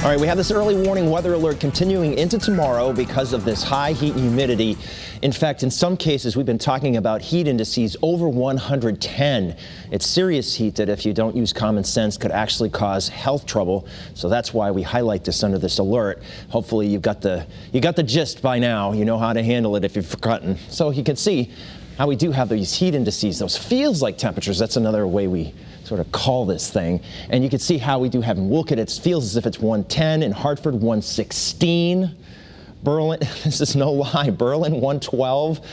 All right, we have this early warning weather alert continuing into tomorrow because of this high heat and humidity. In fact, in some cases, we've been talking about heat indices over 110. It's serious heat that, if you don't use common sense, could actually cause health trouble. So that's why we highlight this under this alert. Hopefully you got the gist by now. You know how to handle it if you've forgotten. So you can see how we do have these heat indices, those feels like temperatures. That's another way we sort of call this thing. And you can see how we do have in Wolcott, it feels as if it's 110, in Hartford 116. Berlin, this is no lie, Berlin 112,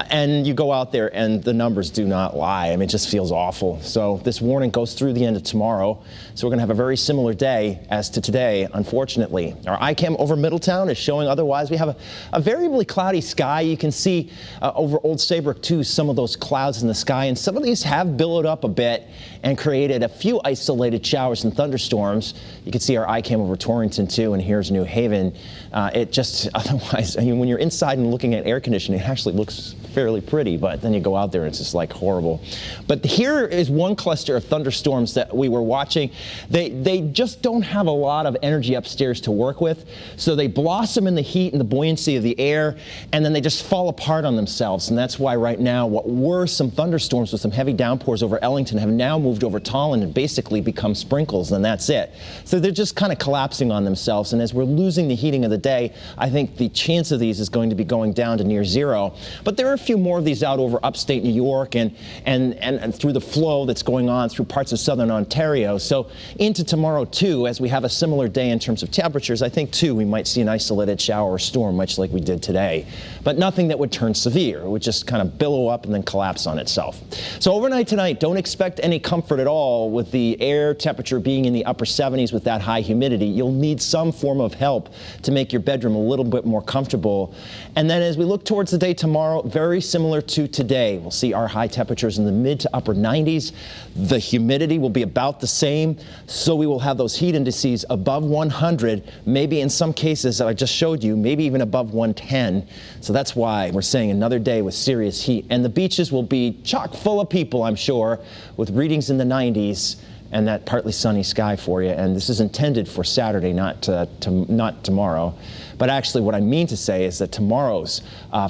and you go out there and the numbers do not lie. I mean, it just feels awful. So this warning goes through the end of tomorrow. So we're going to have a very similar day as to today, unfortunately. Our iCam over Middletown is showing otherwise. We have a variably cloudy sky. You can see over Old Saybrook, too, some of those clouds in the sky, and some of these have billowed up a bit and created a few isolated showers and thunderstorms. You can see our iCam over Torrington, too, and here's New Haven. It just, otherwise, I mean, when you're inside and looking at air conditioning, it actually looks fairly pretty, but then you go out there and it's just like horrible. But here is one cluster of thunderstorms that we were watching. They just don't have a lot of energy upstairs to work with, so they blossom in the heat and the buoyancy of the air, and then they just fall apart on themselves. And that's why right now what were some thunderstorms with some heavy downpours over Ellington have now moved over Tolland and basically become sprinkles, and that's it. So they're just kind of collapsing on themselves, and as we're losing the heating of the day, I think the chance of these is going to be going down to near zero. But there are a few more of these out over upstate New York and through the flow that's going on through parts of southern Ontario. So into tomorrow, too, as we have a similar day in terms of temperatures, I think, too, we might see an isolated shower or storm, much like we did today. But nothing that would turn severe. It would just kind of billow up and then collapse on itself. So overnight tonight, don't expect any comfort at all with the air temperature being in the upper 70s with that high humidity. You'll need some form of help to make your bedroom a little bit more comfortable. And then as we look towards the day tomorrow, very similar to today. We'll see our high temperatures in the mid to upper 90s. The humidity will be about the same, so we will have those heat indices above 100, maybe in some cases that I just showed you, maybe even above 110. So that's why we're saying another day with serious heat. And the beaches will be chock full of people, I'm sure, with readings in the 90s and that partly sunny sky for you. And this is intended for Saturday, not tomorrow. But actually what I mean to say is that tomorrow's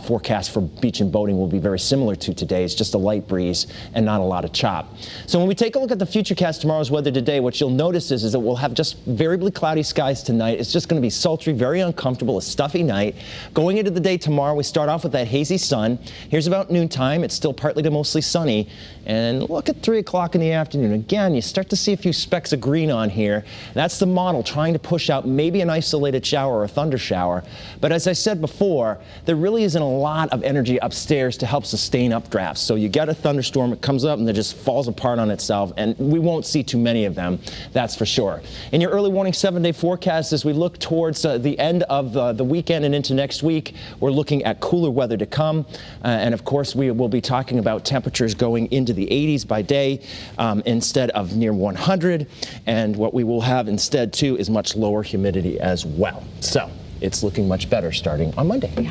forecast for beach and boating will be very similar to today's, just a light breeze and not a lot of chop. So when we take a look at the FUTURECAST tomorrow's weather today, what you'll notice is that we'll have just variably cloudy skies tonight. It's just going to be sultry, very uncomfortable, a stuffy night. Going into the day tomorrow, we start off with that hazy sun. Here's about noontime. It's still partly to mostly sunny. And look at 3 o'clock in the afternoon. Again, you start to see a few specks of green on here. That's the model trying to push out maybe an isolated shower or a thunder shower. But as I said before, there really isn't a lot of energy upstairs to help sustain updrafts. So you get a thunderstorm, it comes up and it just falls apart on itself, and we won't see too many of them, that's for sure. In your early warning 7-day forecast, as we look towards the end of the weekend and into next week, we're looking at cooler weather to come. And of course, we will be talking about temperatures going into the 80s by day instead of near 100. And what we will have instead, too, is much lower humidity as well. So it's looking much better starting on Monday.